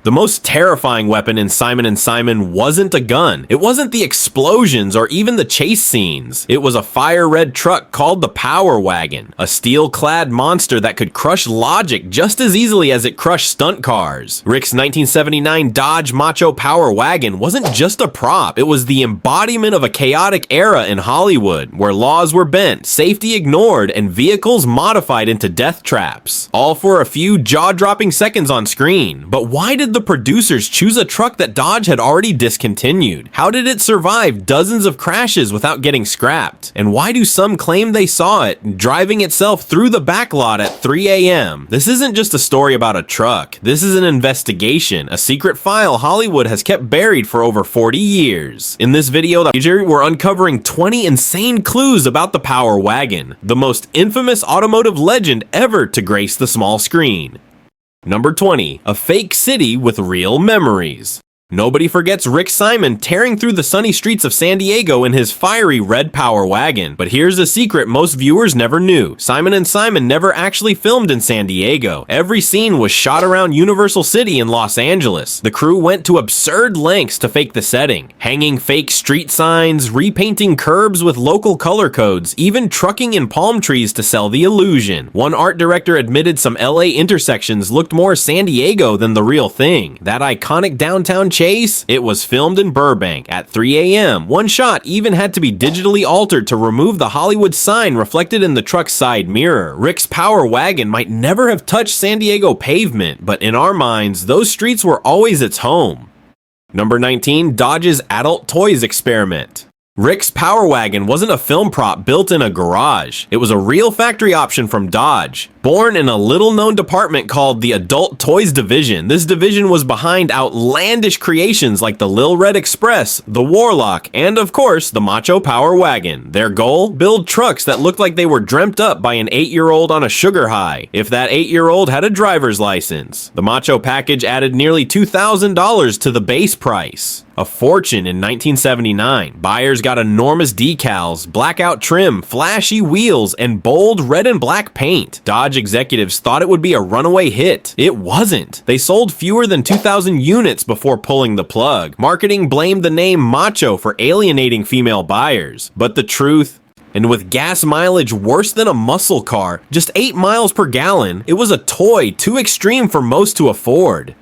The most terrifying weapon in Simon & Simon wasn't a gun. It wasn't the explosions or even the chase scenes. It was a fire-red truck called the Power Wagon, a steel-clad monster that could crush logic just as easily as it crushed stunt cars. Rick's 1979 Dodge Macho Power Wagon wasn't just a prop, it was the embodiment of a chaotic era in Hollywood, where laws were bent, safety ignored, and vehicles modified into death traps. All for a few jaw-dropping seconds on screen. But why did the producers choose a truck that Dodge had already discontinued? How did it survive dozens of crashes without getting scrapped? And why do some claim they saw it driving itself through the backlot at 3 a.m.? This isn't just a story about a truck. This is an investigation, a secret file Hollywood has kept buried for over 40 years. In this video, we're uncovering 20 insane clues about the Power Wagon, the most infamous automotive legend ever to grace the small screen. Number 20. A fake city with real memories. Nobody forgets Rick Simon tearing through the sunny streets of San Diego in his fiery red Power Wagon. But here's a secret most viewers never knew. Simon & Simon never actually filmed in San Diego. Every scene was shot around Universal City in Los Angeles. The crew went to absurd lengths to fake the setting, hanging fake street signs, repainting curbs with local color codes, even trucking in palm trees to sell the illusion. One art director admitted some LA intersections looked more San Diego than the real thing. That iconic downtown chase? It was filmed in Burbank at 3 a.m. One shot even had to be digitally altered to remove the Hollywood sign reflected in the truck's side mirror. Rick's Power Wagon might never have touched San Diego pavement, but in our minds, those streets were always its home. Number 19. Dodge's Adult Toys Experiment. Rick's Power Wagon wasn't a film prop built in a garage. It was a real factory option from Dodge. Born in a little-known department called the Adult Toys Division, this division was behind outlandish creations like the Lil Red Express, the Warlock, and of course, the Macho Power Wagon. Their goal? Build trucks that looked like they were dreamt up by an 8-year-old on a sugar high, if that 8-year-old had a driver's license. The Macho package added nearly $2,000 to the base price. A fortune in 1979. Buyers got enormous decals, blackout trim, flashy wheels, and bold red and black paint. Dodge executives thought it would be a runaway hit. It wasn't. They sold fewer than 2,000 units before pulling the plug. Marketing blamed the name Macho for alienating female buyers. But the truth? And with gas mileage worse than a muscle car, just 8 miles per gallon, it was a toy too extreme for most to afford.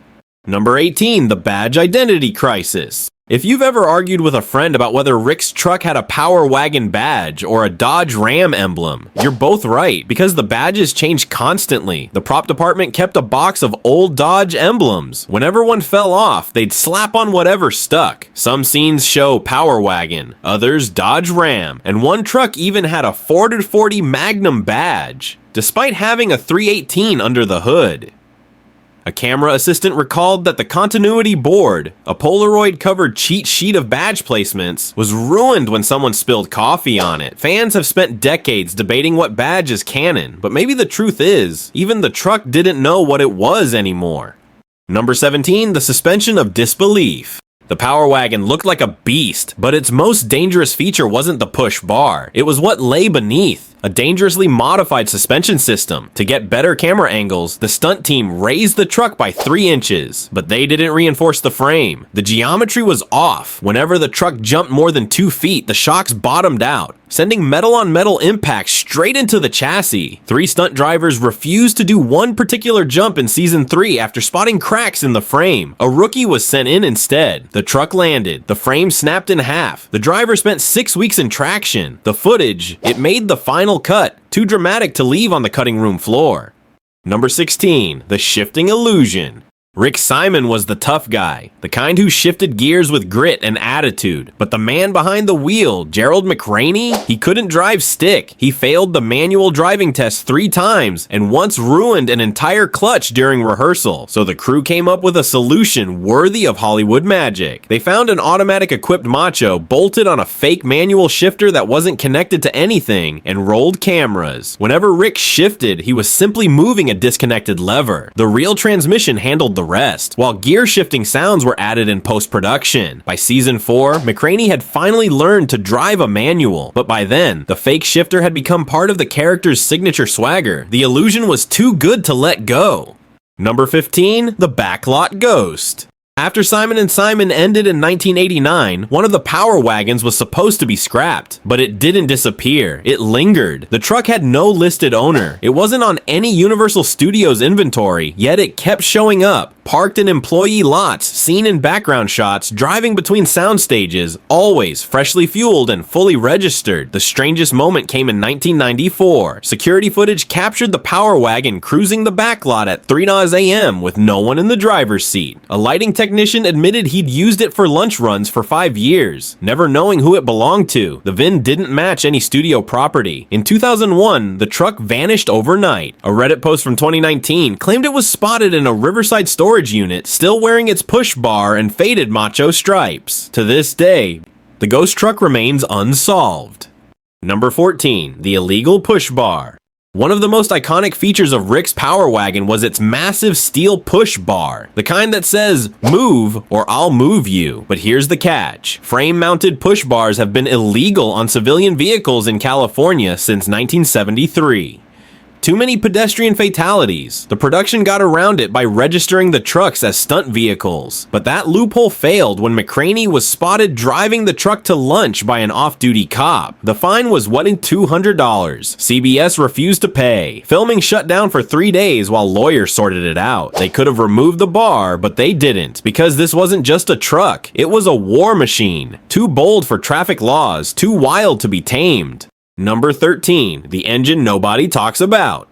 Number 18. The Badge Identity Crisis. If you've ever argued with a friend about whether Rick's truck had a Power Wagon badge or a Dodge Ram emblem, you're both right, because the badges changed constantly. The prop department kept a box of old Dodge emblems. Whenever one fell off, they'd slap on whatever stuck. Some scenes show Power Wagon, others Dodge Ram, and one truck even had a 440 Magnum badge, despite having a 318 under the hood. A camera assistant recalled that the continuity board, a Polaroid-covered cheat sheet of badge placements, was ruined when someone spilled coffee on it. Fans have spent decades debating what badge is canon, but maybe the truth is, even the truck didn't know what it was anymore. Number 17. The suspension of disbelief. The Power Wagon looked like a beast, but its most dangerous feature wasn't the push bar. It was what lay beneath. A dangerously modified suspension system. To get better camera angles, the stunt team raised the truck by 3 inches, but they didn't reinforce the frame. The geometry was off. Whenever the truck jumped more than 2 feet, the shocks bottomed out, sending metal-on-metal impacts straight into the chassis. 3 stunt drivers refused to do one particular jump in Season 3 after spotting cracks in the frame. A rookie was sent in instead. The truck landed. The frame snapped in half. The driver spent 6 weeks in traction. The footage, it made the final cut, too dramatic to leave on the cutting room floor. Number 16. The shifting illusion. Rick Simon was the tough guy, the kind who shifted gears with grit and attitude. But the man behind the wheel, Gerald McRaney, he couldn't drive stick. He failed the manual driving test 3 times and once ruined an entire clutch during rehearsal. So the crew came up with a solution worthy of Hollywood magic. They found an automatic equipped Macho bolted on a fake manual shifter that wasn't connected to anything and rolled cameras. Whenever Rick shifted, he was simply moving a disconnected lever. The real transmission handled the rest, while gear shifting sounds were added in post-production. By Season 4, McRaney had finally learned to drive a manual, but by then, the fake shifter had become part of the character's signature swagger. The illusion was too good to let go. Number 15, the Backlot Ghost. After Simon & Simon ended in 1989, one of the Power Wagons was supposed to be scrapped, but it didn't disappear. It lingered. The truck had no listed owner. It wasn't on any Universal Studios inventory, yet it kept showing up, parked in employee lots, seen in background shots, driving between sound stages, always freshly fueled and fully registered. The strangest moment came in 1994. Security footage captured the Power Wagon cruising the backlot at 3 a.m. with no one in the driver's seat. A lighting technician admitted he'd used it for lunch runs for 5 years, never knowing who it belonged to. The VIN didn't match any studio property. In 2001, the truck vanished overnight. A Reddit post from 2019 claimed it was spotted in a Riverside storage unit, still wearing its push bar and faded Macho stripes. To this day, the ghost truck remains unsolved. Number 14, the illegal push bar. One of the most iconic features of Rick's Power Wagon was its massive steel push bar, the kind that says, "Move or I'll move you." But here's the catch. Frame-mounted push bars have been illegal on civilian vehicles in California since 1973. Too many pedestrian fatalities. The production got around it by registering the trucks as stunt vehicles. But that loophole failed when McCraney was spotted driving the truck to lunch by an off-duty cop. The fine was $200. CBS refused to pay. Filming shut down for 3 days while lawyers sorted it out. They could have removed the bar, but they didn't, because this wasn't just a truck. It was a war machine. Too bold for traffic laws, too wild to be tamed. Number 13, the engine nobody talks about.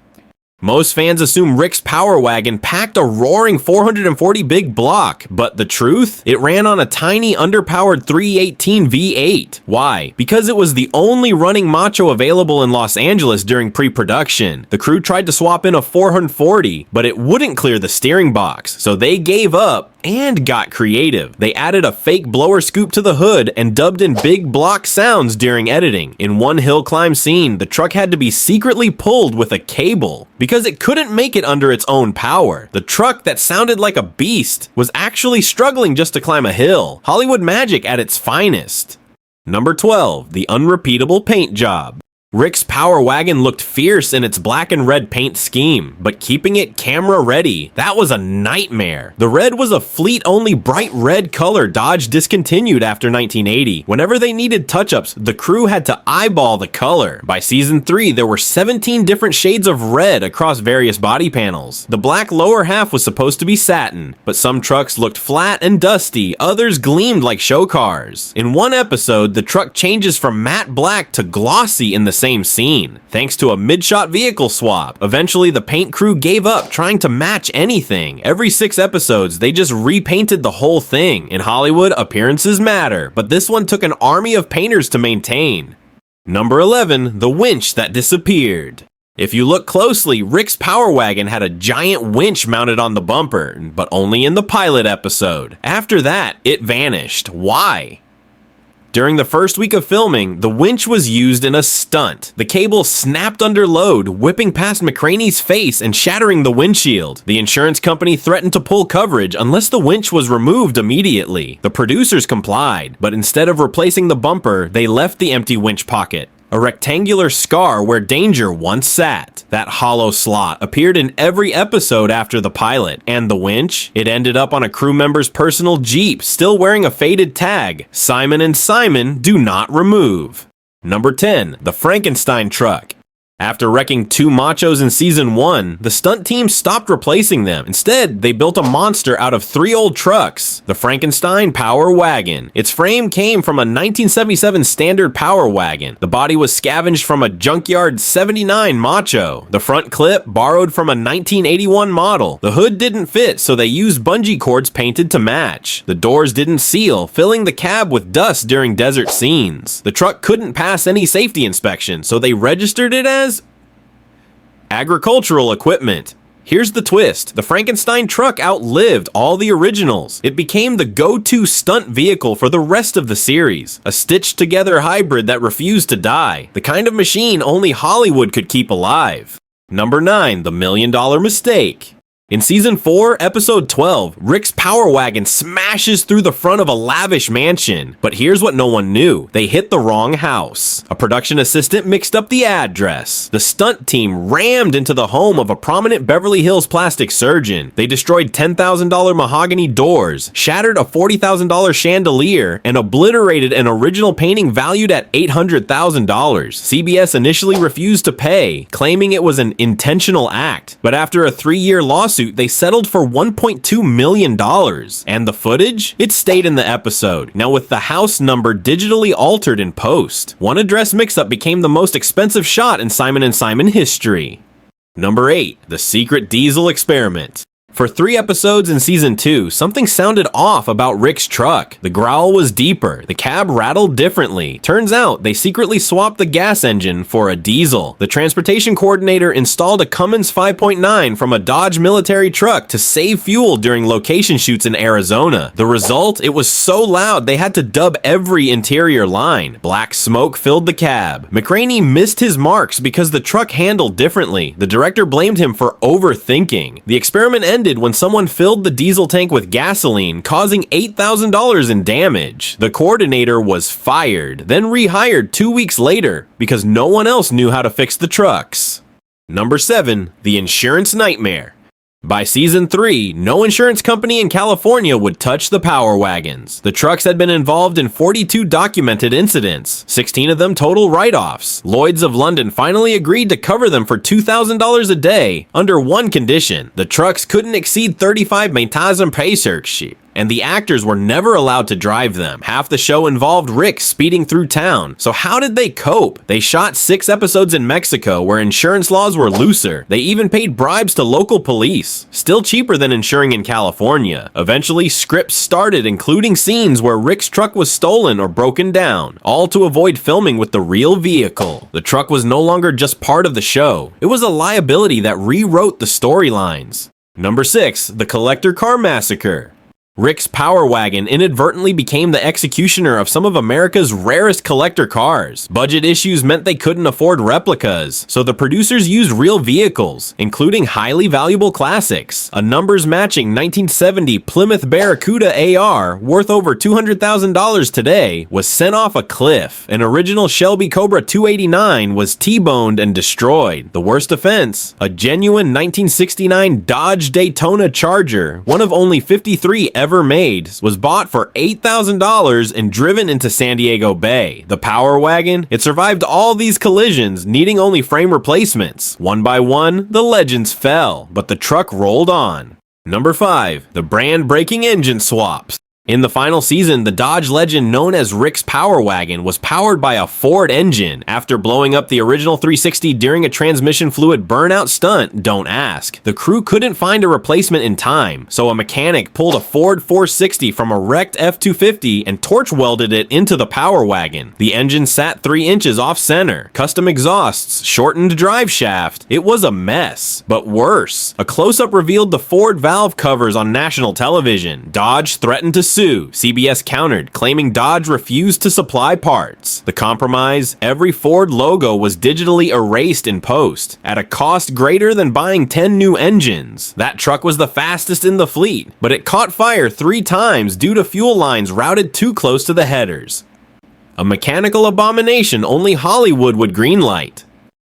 Most fans assume Rick's Power Wagon packed a roaring 440 big block, but the truth? It ran on a tiny underpowered 318 V8. Why? Because it was the only running Macho available in Los Angeles during pre-production. The crew tried to swap in a 440, but it wouldn't clear the steering box, so they gave up and got creative. They added a fake blower scoop to the hood and dubbed in big block sounds during editing. In one hill climb scene, the truck had to be secretly pulled with a cable because it couldn't make it under its own power. The truck that sounded like a beast was actually struggling just to climb a hill. Hollywood magic at its finest. Number 12, the unrepeatable paint job. Rick's Power Wagon looked fierce in its black and red paint scheme, but keeping it camera ready, that was a nightmare. The red was a fleet-only bright red color Dodge discontinued after 1980. Whenever they needed touch-ups, the crew had to eyeball the color. By season 3, there were 17 different shades of red across various body panels. The black lower half was supposed to be satin, but some trucks looked flat and dusty, others gleamed like show cars. In one episode, the truck changes from matte black to glossy in the same scene, thanks to a mid-shot vehicle swap. Eventually, the paint crew gave up trying to match anything. Every 6 episodes, they just repainted the whole thing. In Hollywood, appearances matter, but this one took an army of painters to maintain. Number 11, the winch that disappeared. If you look closely, Rick's Power Wagon had a giant winch mounted on the bumper, but only in the pilot episode. After that, it vanished. Why? During the first week of filming, the winch was used in a stunt. The cable snapped under load, whipping past McCraney's face and shattering the windshield. The insurance company threatened to pull coverage unless the winch was removed immediately. The producers complied, but instead of replacing the bumper, they left the empty winch pocket, a rectangular scar where danger once sat. That hollow slot appeared in every episode after the pilot. And the winch? It ended up on a crew member's personal Jeep, still wearing a faded tag. Simon & Simon do not remove. Number 10, the Frankenstein truck. After wrecking 2 Machos in season 1, the stunt team stopped replacing them. Instead, they built a monster out of 3 old trucks, the Frankenstein Power Wagon. Its frame came from a 1977 standard Power Wagon. The body was scavenged from a junkyard 79 Macho. The front clip borrowed from a 1981 model. The hood didn't fit, so they used bungee cords painted to match. The doors didn't seal, filling the cab with dust during desert scenes. The truck couldn't pass any safety inspection, so they registered it as agricultural equipment. Here's the twist. The Frankenstein truck outlived all the originals. It became the go-to stunt vehicle for the rest of the series. A stitched-together hybrid that refused to die. The kind of machine only Hollywood could keep alive. Number 9, the $1 million mistake. In Season 4, Episode 12, Rick's Power Wagon smashes through the front of a lavish mansion. But here's what no one knew. They hit the wrong house. A production assistant mixed up the address. The stunt team rammed into the home of a prominent Beverly Hills plastic surgeon. They destroyed $10,000 mahogany doors, shattered a $40,000 chandelier, and obliterated an original painting valued at $800,000. CBS initially refused to pay, claiming it was an intentional act. But after a 3-year lawsuit, they settled for $1.2 million. And the footage? It stayed in the episode, now with the house number digitally altered in post. One address mix-up became the most expensive shot in Simon & Simon history. Number 8. The Secret Diesel Experiment. For 3 episodes in Season 2, something sounded off about Rick's truck. The growl was deeper, the cab rattled differently. Turns out, they secretly swapped the gas engine for a diesel. The transportation coordinator installed a Cummins 5.9 from a Dodge military truck to save fuel during location shoots in Arizona. The result? It was so loud they had to dub every interior line. Black smoke filled the cab. McRaney missed his marks because the truck handled differently. The director blamed him for overthinking. The experiment ended when someone filled the diesel tank with gasoline, causing $8,000 in damage. The coordinator was fired, then rehired 2 weeks later because no one else knew how to fix the trucks. Number 7. The Insurance Nightmare. By Season 3, no insurance company in California would touch the Power Wagons. The trucks had been involved in 42 documented incidents, 16 of them total write-offs. Lloyd's of London finally agreed to cover them for $2,000 a day, under one condition. The trucks couldn't exceed 35 Metasm and the actors were never allowed to drive them. Half the show involved Rick speeding through town. So how did they cope? They shot 6 episodes in Mexico where insurance laws were looser. They even paid bribes to local police. Still cheaper than insuring in California. Eventually, scripts started including scenes where Rick's truck was stolen or broken down, all to avoid filming with the real vehicle. The truck was no longer just part of the show. It was a liability that rewrote the storylines. Number 6. The Collector Car Massacre. Rick's Power Wagon inadvertently became the executioner of some of America's rarest collector cars. Budget issues meant they couldn't afford replicas, so the producers used real vehicles, including highly valuable classics. A numbers-matching 1970 Plymouth Barracuda AR, worth over $200,000 today, was sent off a cliff. An original Shelby Cobra 289 was T-boned and destroyed. The worst offense? A genuine 1969 Dodge Daytona Charger, one of only 53 ever made, was bought for $8,000 and driven into San Diego Bay. The Power Wagon? It survived all these collisions, needing only frame replacements. One by one, the legends fell, but the truck rolled on. Number 5. The brand-breaking engine swaps. In the final season, the Dodge legend known as Rick's Power Wagon was powered by a Ford engine. After blowing up the original 360 during a transmission fluid burnout stunt, don't ask. The crew couldn't find a replacement in time, so a mechanic pulled a Ford 460 from a wrecked F-250 and torch welded it into the Power Wagon. The engine sat 3 inches off center, custom exhausts, shortened drive shaft. It was a mess. But worse, a close-up revealed the Ford valve covers on national television. Dodge threatened to sue. CBS countered, claiming Dodge refused to supply parts. The compromise? Every Ford logo was digitally erased in post, at a cost greater than buying 10 new engines. That truck was the fastest in the fleet, but it caught fire 3 times due to fuel lines routed too close to the headers. A mechanical abomination only Hollywood would greenlight.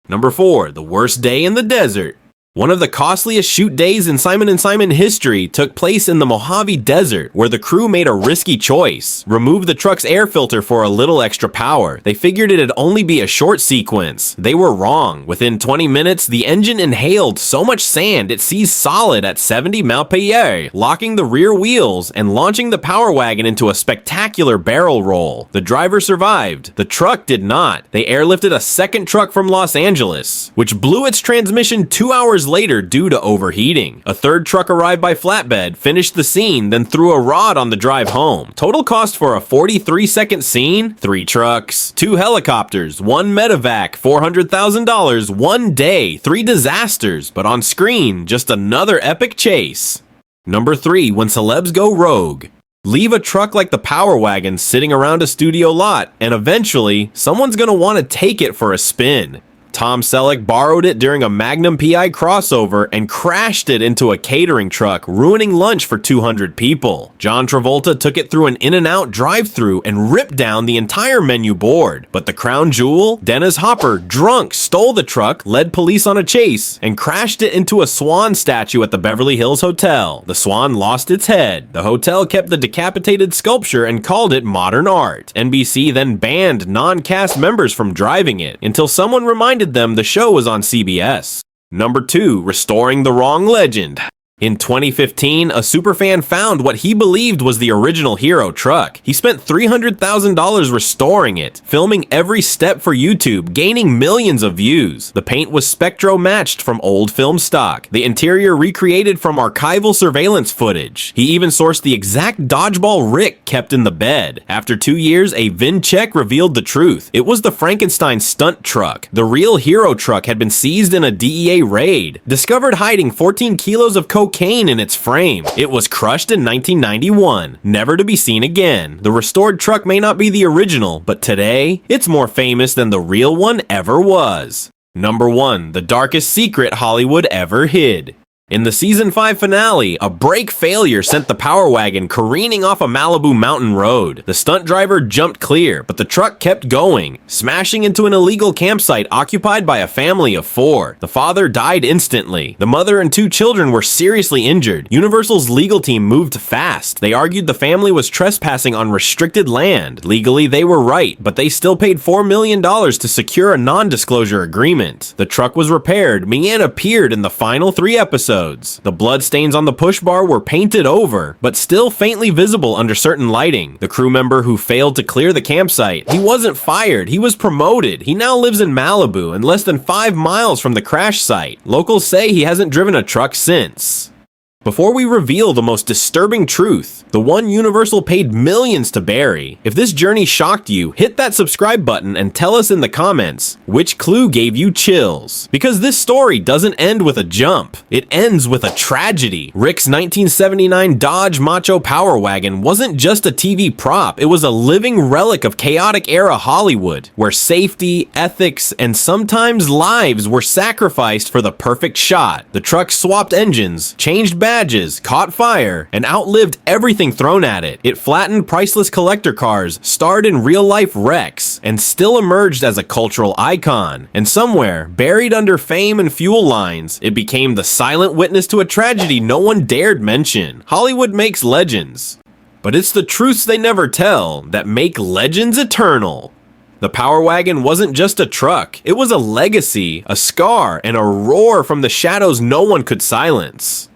Number 4. The worst day in the desert. One of the costliest shoot days in Simon & Simon history took place in the Mojave Desert, where the crew made a risky choice. Remove the truck's air filter for a little extra power. They figured it'd only be a short sequence. They were wrong. Within 20 minutes, the engine inhaled so much sand it seized solid at 70 mph, locking the rear wheels and launching the Power Wagon into a spectacular barrel roll. The driver survived. The truck did not. They airlifted a second truck from Los Angeles, which blew its transmission 2 hours later due to overheating. A third truck arrived by flatbed, finished the scene, then threw a rod on the drive home. Total cost for a 43-second scene? 3 trucks, 2 helicopters, 1 medevac, $400,000, 1 day, 3 disasters, but on screen, just another epic chase. Number 3. When celebs go rogue. Leave a truck like the Power Wagon sitting around a studio lot, and eventually, someone's gonna want to take it for a spin. Tom Selleck borrowed it during a Magnum PI crossover and crashed it into a catering truck, ruining lunch for 200 people. John Travolta took it through an In-N-Out drive-thru and ripped down the entire menu board. But the crown jewel, Dennis Hopper, drunk, stole the truck, led police on a chase, and crashed it into a swan statue at the Beverly Hills Hotel. The swan lost its head. The hotel kept the decapitated sculpture and called it modern art. NBC then banned non-cast members from driving it until someone reminded them the show was on CBS. Number 2, restoring the wrong legend. In 2015, a superfan found what he believed was the original Hero truck. He spent $300,000 restoring it, filming every step for YouTube, gaining millions of views. The paint was spectro-matched from old film stock. The interior recreated from archival surveillance footage. He even sourced the exact dodgeball Rick kept in the bed. After 2 years, a VIN check revealed the truth. It was the Frankenstein stunt truck. The real Hero truck had been seized in a DEA raid, discovered hiding 14 kilos of cocaine in its frame. It was crushed in 1991, never to be seen again. The restored truck may not be the original, but today, it's more famous than the real one ever was. Number 1, the darkest secret Hollywood ever hid. In the season 5 finale, a brake failure sent the Power Wagon careening off a Malibu mountain road. The stunt driver jumped clear, but the truck kept going, smashing into an illegal campsite occupied by a family of 4. The father died instantly. The mother and 2 children were seriously injured. Universal's legal team moved fast. They argued the family was trespassing on restricted land. Legally, they were right, but they still paid $4 million to secure a non-disclosure agreement. The truck was repaired. Mia appeared in the final 3 episodes. The bloodstains on the push bar were painted over, but still faintly visible under certain lighting. The crew member who failed to clear the campsite, he wasn't fired, he was promoted. He now lives in Malibu and less than 5 miles from the crash site. Locals say he hasn't driven a truck since. Before we reveal the most disturbing truth, the one Universal paid millions to bury, if this journey shocked you, hit that subscribe button and tell us in the comments which clue gave you chills. Because this story doesn't end with a jump, it ends with a tragedy. Rick's 1979 Dodge Macho Power Wagon wasn't just a TV prop, it was a living relic of chaotic era Hollywood, where safety, ethics, and sometimes lives were sacrificed for the perfect shot. The truck swapped engines, changed badges, caught fire, and outlived everything thrown at it. It flattened priceless collector cars, starred in real-life wrecks, and still emerged as a cultural icon. And somewhere, buried under fame and fuel lines, it became the silent witness to a tragedy no one dared mention. Hollywood makes legends, but it's the truths they never tell that make legends eternal. The Power Wagon wasn't just a truck, it was a legacy, a scar, and a roar from the shadows no one could silence.